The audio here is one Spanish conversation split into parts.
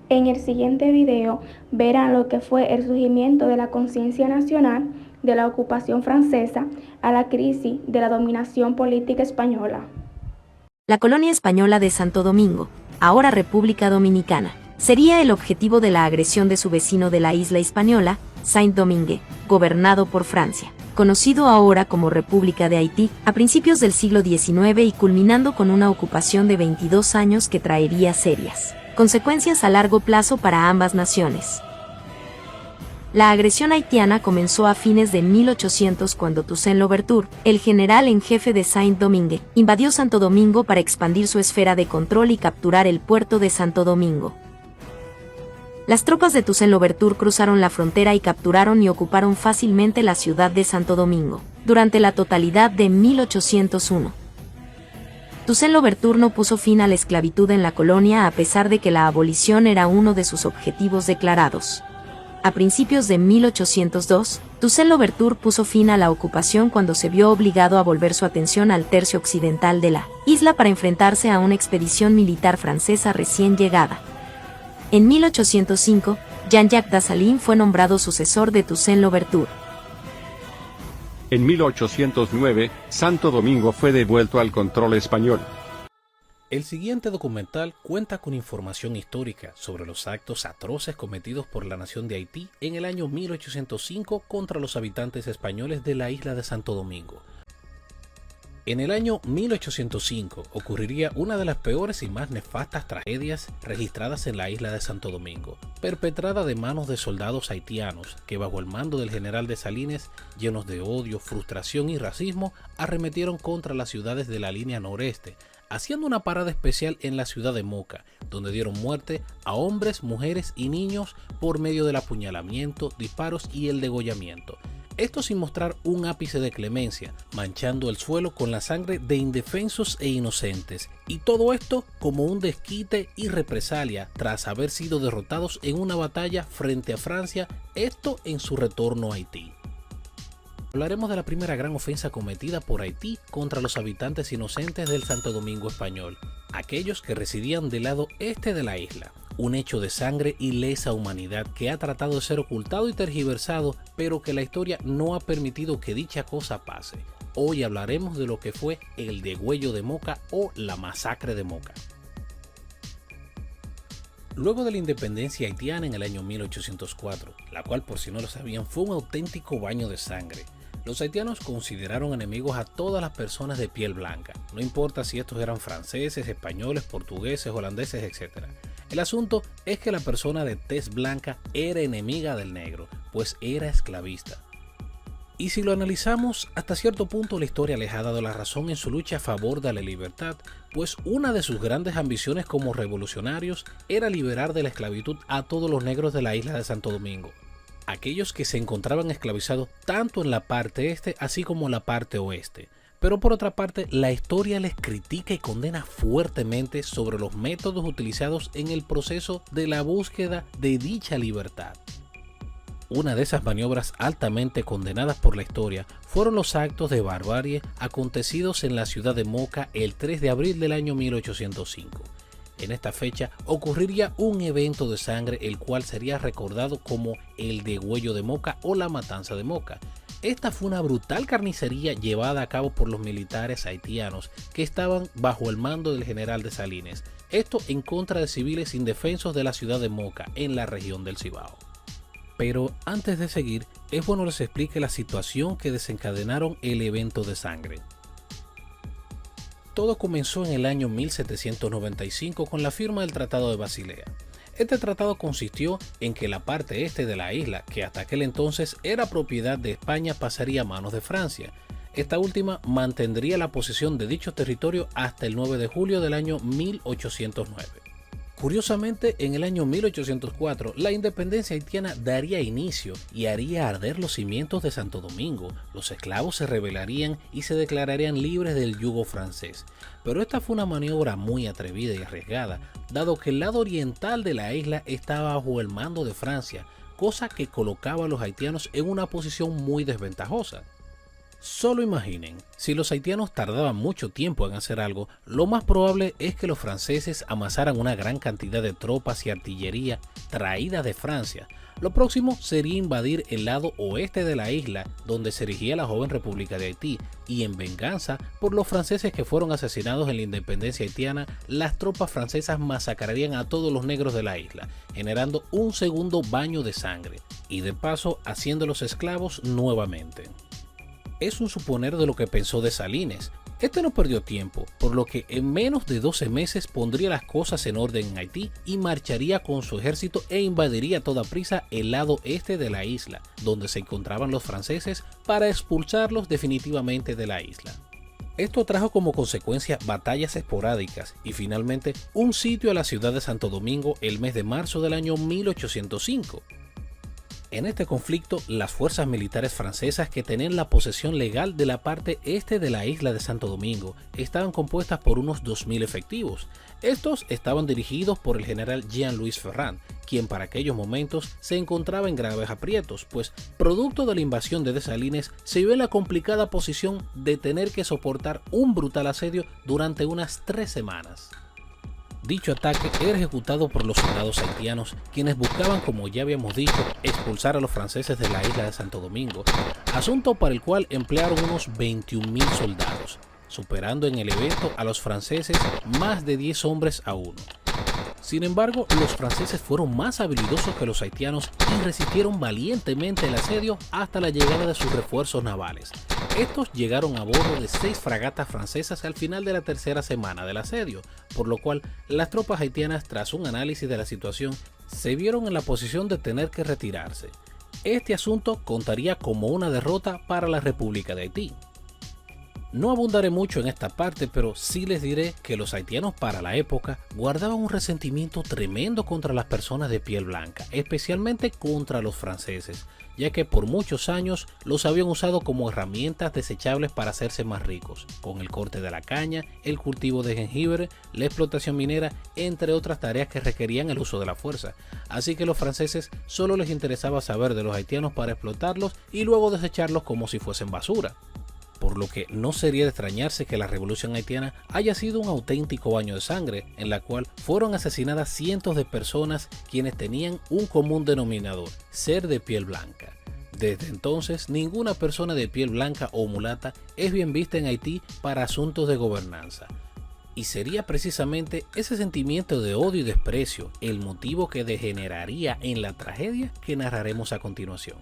En el siguiente video verán lo que fue el surgimiento de la conciencia nacional de la ocupación francesa a la crisis de la dominación política española. La colonia española de Santo Domingo, ahora República Dominicana, sería el objetivo de la agresión de su vecino de la isla Hispaniola, Saint-Domingue, gobernado por Francia, conocido ahora como República de Haití, a principios del siglo XIX y culminando con una ocupación de 22 años que traería serias consecuencias a largo plazo para ambas naciones. La agresión haitiana comenzó a fines de 1800 cuando Toussaint Louverture, el general en jefe de Saint-Domingue, invadió Santo Domingo para expandir su esfera de control y capturar el puerto de Santo Domingo. Las tropas de Toussaint Louverture cruzaron la frontera y capturaron y ocuparon fácilmente la ciudad de Santo Domingo, durante la totalidad de 1801. Toussaint Louverture no puso fin a la esclavitud en la colonia a pesar de que la abolición era uno de sus objetivos declarados. A principios de 1802, Toussaint Louverture puso fin a la ocupación cuando se vio obligado a volver su atención al tercio occidental de la isla para enfrentarse a una expedición militar francesa recién llegada. En 1805, Jean-Jacques Dessalines fue nombrado sucesor de Toussaint Louverture. En 1809, Santo Domingo fue devuelto al control español. El siguiente documental cuenta con información histórica sobre los actos atroces cometidos por la nación de Haití en el año 1805 contra los habitantes españoles de la isla de Santo Domingo. En el año 1805 ocurriría una de las peores y más nefastas tragedias registradas en la isla de Santo Domingo, perpetrada de manos de soldados haitianos que bajo el mando del general Dessalines, llenos de odio, frustración y racismo, arremetieron contra las ciudades de la línea noreste, haciendo una parada especial en la ciudad de Moca, donde dieron muerte a hombres, mujeres y niños por medio del apuñalamiento, disparos y el degollamiento. Esto sin mostrar un ápice de clemencia, manchando el suelo con la sangre de indefensos e inocentes, y todo esto como un desquite y represalia tras haber sido derrotados en una batalla frente a Francia, esto en su retorno a Haití. Hablaremos de la primera gran ofensa cometida por Haití contra los habitantes inocentes del Santo Domingo español, aquellos que residían del lado este de la isla. Un hecho de sangre y lesa humanidad que ha tratado de ser ocultado y tergiversado, pero que la historia no ha permitido que dicha cosa pase. Hoy hablaremos de lo que fue el degüello de Moca o la masacre de Moca. Luego de la independencia haitiana en el año 1804, la cual por si no lo sabían fue un auténtico baño de sangre, los haitianos consideraron enemigos a todas las personas de piel blanca, no importa si estos eran franceses, españoles, portugueses, holandeses, etc. El asunto es que la persona de tez blanca era enemiga del negro, pues era esclavista. Y si lo analizamos, hasta cierto punto la historia les ha dado la razón en su lucha a favor de la libertad, pues una de sus grandes ambiciones como revolucionarios era liberar de la esclavitud a todos los negros de la isla de Santo Domingo, aquellos que se encontraban esclavizados tanto en la parte este así como en la parte oeste. Pero por otra parte, la historia les critica y condena fuertemente sobre los métodos utilizados en el proceso de la búsqueda de dicha libertad. Una de esas maniobras altamente condenadas por la historia fueron los actos de barbarie acontecidos en la ciudad de Moca el 3 de abril del año 1805. En esta fecha ocurriría un evento de sangre el cual sería recordado como el degüello de Moca o la matanza de Moca. Esta fue una brutal carnicería llevada a cabo por los militares haitianos que estaban bajo el mando del general Dessalines, esto en contra de civiles indefensos de la ciudad de Moca en la región del Cibao. Pero antes de seguir, es bueno les explique la situación que desencadenaron el evento de sangre. Todo comenzó en el año 1795 con la firma del Tratado de Basilea. Este tratado consistió en que la parte este de la isla, que hasta aquel entonces era propiedad de España, pasaría a manos de Francia. Esta última mantendría la posesión de dicho territorio hasta el 9 de julio del año 1809. Curiosamente, en el año 1804, la independencia haitiana daría inicio y haría arder los cimientos de Santo Domingo. Los esclavos se rebelarían y se declararían libres del yugo francés. Pero esta fue una maniobra muy atrevida y arriesgada, dado que el lado oriental de la isla estaba bajo el mando de Francia, cosa que colocaba a los haitianos en una posición muy desventajosa. Solo imaginen, si los haitianos tardaban mucho tiempo en hacer algo, lo más probable es que los franceses amasaran una gran cantidad de tropas y artillería traídas de Francia. Lo próximo sería invadir el lado oeste de la isla, donde se erigía la joven República de Haití, y en venganza por los franceses que fueron asesinados en la independencia haitiana, las tropas francesas masacrarían a todos los negros de la isla, generando un segundo baño de sangre, y de paso haciéndolos esclavos nuevamente. Es un suponer de lo que pensó Dessalines. Este no perdió tiempo, por lo que en menos de 12 meses pondría las cosas en orden en Haití y marcharía con su ejército e invadiría a toda prisa el lado este de la isla, donde se encontraban los franceses, para expulsarlos definitivamente de la isla. Esto trajo como consecuencia batallas esporádicas y finalmente un sitio a la ciudad de Santo Domingo el mes de marzo del año 1805. En este conflicto, las fuerzas militares francesas que tenían la posesión legal de la parte este de la isla de Santo Domingo estaban compuestas por unos 2000 efectivos. Estos estaban dirigidos por el general Jean-Louis Ferrand, quien para aquellos momentos se encontraba en graves aprietos, pues producto de la invasión de Dessalines se vio en la complicada posición de tener que soportar un brutal asedio durante unas 3 semanas. Dicho ataque era ejecutado por los soldados haitianos, quienes buscaban, como ya habíamos dicho, expulsar a los franceses de la isla de Santo Domingo, asunto para el cual emplearon unos 21.000 soldados, superando en el evento a los franceses más de 10 hombres a 1. Sin embargo, los franceses fueron más habilidosos que los haitianos y resistieron valientemente el asedio hasta la llegada de sus refuerzos navales. Estos llegaron a bordo de 6 fragatas francesas al final de la tercera semana del asedio, por lo cual las tropas haitianas, tras un análisis de la situación, se vieron en la posición de tener que retirarse. Este asunto contaría como una derrota para la República de Haití. No abundaré mucho en esta parte, pero sí les diré que los haitianos para la época guardaban un resentimiento tremendo contra las personas de piel blanca, especialmente contra los franceses, ya que por muchos años los habían usado como herramientas desechables para hacerse más ricos, con el corte de la caña, el cultivo de jengibre, la explotación minera, entre otras tareas que requerían el uso de la fuerza. Así que a los franceses solo les interesaba saber de los haitianos para explotarlos y luego desecharlos como si fuesen basura. Por lo que no sería de extrañarse que la revolución haitiana haya sido un auténtico baño de sangre, en la cual fueron asesinadas cientos de personas quienes tenían un común denominador: ser de piel blanca. Desde entonces, ninguna persona de piel blanca o mulata es bien vista en Haití para asuntos de gobernanza. Y sería precisamente ese sentimiento de odio y desprecio el motivo que degeneraría en la tragedia que narraremos a continuación.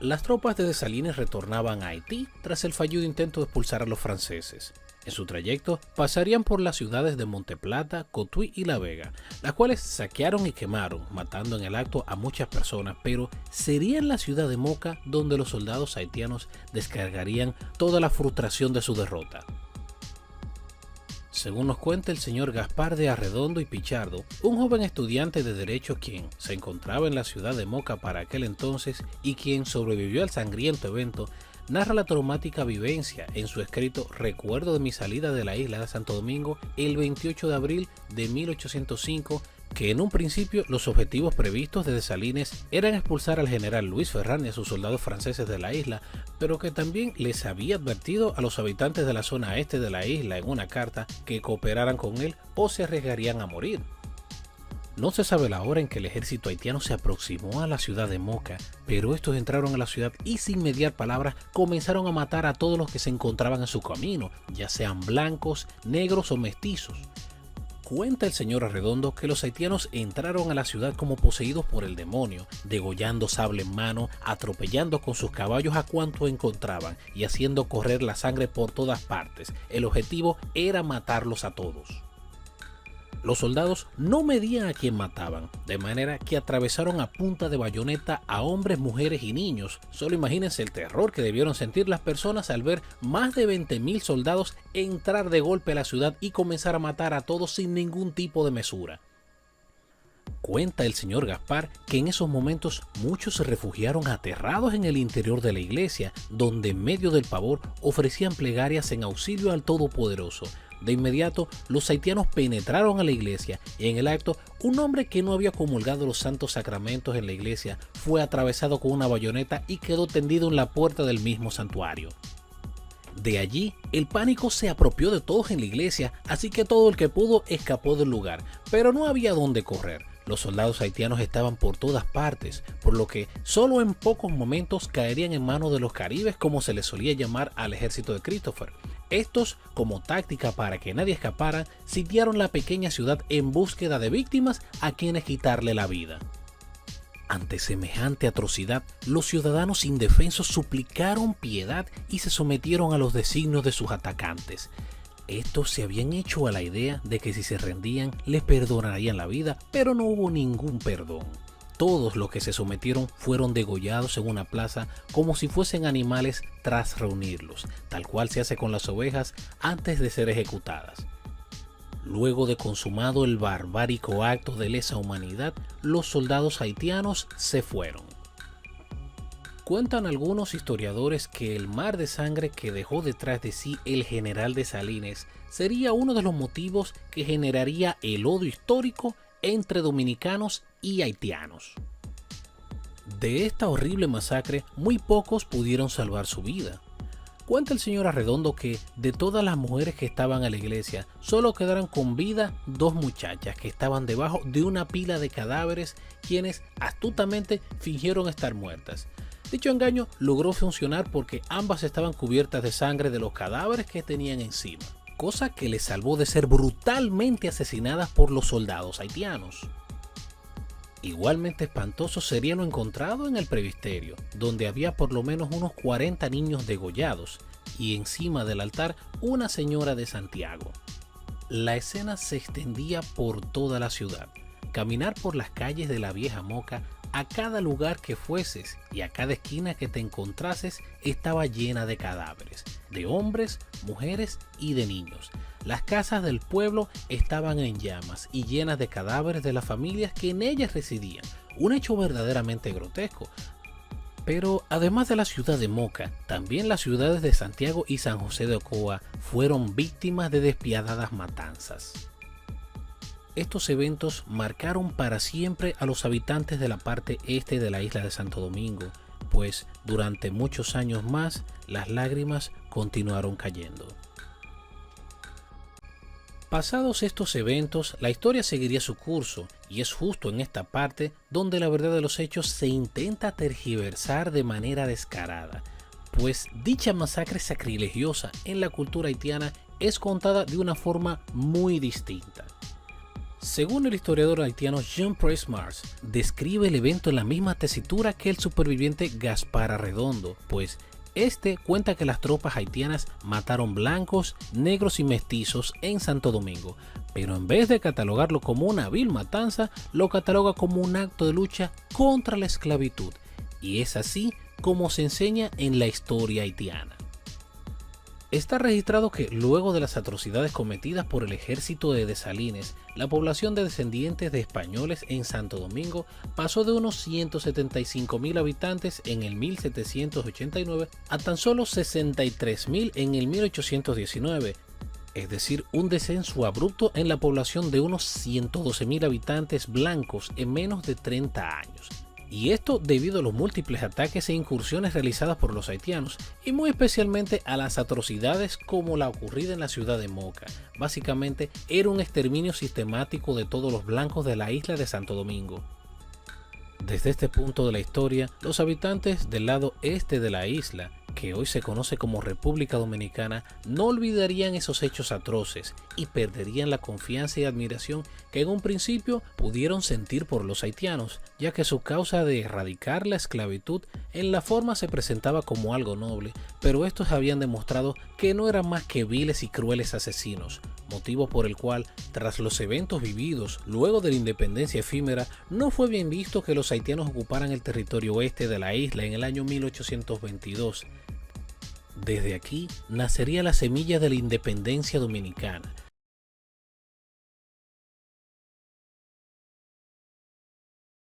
Las tropas de Dessalines retornaban a Haití tras el fallido intento de expulsar a los franceses. En su trayecto pasarían por las ciudades de Monteplata, Cotuí y La Vega, las cuales saquearon y quemaron, matando en el acto a muchas personas, pero sería en la ciudad de Moca donde los soldados haitianos descargarían toda la frustración de su derrota. Según nos cuenta el señor Gaspar de Arredondo y Pichardo, un joven estudiante de Derecho quien se encontraba en la ciudad de Moca para aquel entonces y quien sobrevivió al sangriento evento, narra la traumática vivencia en su escrito Recuerdo de mi salida de la isla de Santo Domingo el 28 de abril de 1805, que en un principio los objetivos previstos de Dessalines eran expulsar al general Louis Ferrand y a sus soldados franceses de la isla, pero que también les había advertido a los habitantes de la zona este de la isla en una carta que cooperaran con él o se arriesgarían a morir. No se sabe la hora en que el ejército haitiano se aproximó a la ciudad de Moca, pero estos entraron a la ciudad y sin mediar palabras comenzaron a matar a todos los que se encontraban en su camino, ya sean blancos, negros o mestizos. Cuenta el señor Arredondo que los haitianos entraron a la ciudad como poseídos por el demonio, degollando sable en mano, atropellando con sus caballos a cuanto encontraban y haciendo correr la sangre por todas partes. El objetivo era matarlos a todos. Los soldados no medían a quien mataban, de manera que atravesaron a punta de bayoneta a hombres, mujeres y niños. Solo imagínense el terror que debieron sentir las personas al ver más de 20.000 soldados entrar de golpe a la ciudad y comenzar a matar a todos sin ningún tipo de mesura. Cuenta el señor Gaspar que en esos momentos muchos se refugiaron aterrados en el interior de la iglesia, donde en medio del pavor ofrecían plegarias en auxilio al Todopoderoso, De inmediato, los haitianos penetraron a la iglesia y en el acto, un hombre que no había comulgado los santos sacramentos en la iglesia fue atravesado con una bayoneta y quedó tendido en la puerta del mismo santuario. De allí, el pánico se apropió de todos en la iglesia, así que todo el que pudo escapó del lugar, pero no había dónde correr. Los soldados haitianos estaban por todas partes, por lo que solo en pocos momentos caerían en manos de los caribes, como se les solía llamar al ejército de Christopher. Estos, como táctica para que nadie escapara, sitiaron la pequeña ciudad en búsqueda de víctimas a quienes quitarle la vida. Ante semejante atrocidad, los ciudadanos indefensos suplicaron piedad y se sometieron a los designios de sus atacantes. Estos se habían hecho a la idea de que si se rendían les perdonarían la vida, pero no hubo ningún perdón. Todos los que se sometieron fueron degollados en una plaza como si fuesen animales tras reunirlos, tal cual se hace con las ovejas antes de ser ejecutadas. Luego de consumado el barbárico acto de lesa humanidad, los soldados haitianos se fueron. Cuentan algunos historiadores que el mar de sangre que dejó detrás de sí el general Dessalines sería uno de los motivos que generaría el odio histórico entre dominicanos y haitianos. De esta horrible masacre, muy pocos pudieron salvar su vida. Cuenta el señor Arredondo que de todas las mujeres que estaban en la iglesia, solo quedaron con vida 2 muchachas que estaban debajo de una pila de cadáveres, quienes astutamente fingieron estar muertas. Dicho engaño logró funcionar porque ambas estaban cubiertas de sangre de los cadáveres que tenían encima, cosa que les salvó de ser brutalmente asesinadas por los soldados haitianos. Igualmente espantoso sería lo encontrado en el presbiterio, donde había por lo menos unos 40 niños degollados y encima del altar una señora de Santiago. La escena se extendía por toda la ciudad. Caminar por las calles de la vieja Moca, a cada lugar que fueses y a cada esquina que te encontrases estaba llena de cadáveres, de hombres, mujeres y de niños. Las casas del pueblo estaban en llamas y llenas de cadáveres de las familias que en ellas residían, un hecho verdaderamente grotesco. Pero además de la ciudad de Moca, también las ciudades de Santiago y San José de Ocoa fueron víctimas de despiadadas matanzas. Estos eventos marcaron para siempre a los habitantes de la parte este de la isla de Santo Domingo, pues durante muchos años más las lágrimas continuaron cayendo. Pasados estos eventos, la historia seguiría su curso, y es justo en esta parte donde la verdad de los hechos se intenta tergiversar de manera descarada, pues dicha masacre sacrilegiosa en la cultura haitiana es contada de una forma muy distinta. Según el historiador haitiano Jean-Price Mars, describe el evento en la misma tesitura que el superviviente Gaspar Arredondo, pues este cuenta que las tropas haitianas mataron blancos, negros y mestizos en Santo Domingo, pero en vez de catalogarlo como una vil matanza, lo cataloga como un acto de lucha contra la esclavitud, y es así como se enseña en la historia haitiana. Está registrado que luego de las atrocidades cometidas por el ejército de Dessalines, la población de descendientes de españoles en Santo Domingo pasó de unos 175.000 habitantes en el 1789 a tan solo 63.000 en el 1819, es decir, un descenso abrupto en la población de unos 112.000 habitantes blancos en menos de 30 años. Y esto debido a los múltiples ataques e incursiones realizadas por los haitianos y muy especialmente a las atrocidades como la ocurrida en la ciudad de Moca. Básicamente era un exterminio sistemático de todos los blancos de la isla de Santo Domingo. Desde este punto de la historia, los habitantes del lado este de la isla, que hoy se conoce como República Dominicana, no olvidarían esos hechos atroces y perderían la confianza y admiración que en un principio pudieron sentir por los haitianos, ya que su causa de erradicar la esclavitud en la forma se presentaba como algo noble, pero estos habían demostrado que no eran más que viles y crueles asesinos, motivo por el cual, tras los eventos vividos luego de la independencia efímera, no fue bien visto que los haitianos ocuparan el territorio oeste de la isla en el año 1822. Desde aquí nacería la semilla de la independencia dominicana,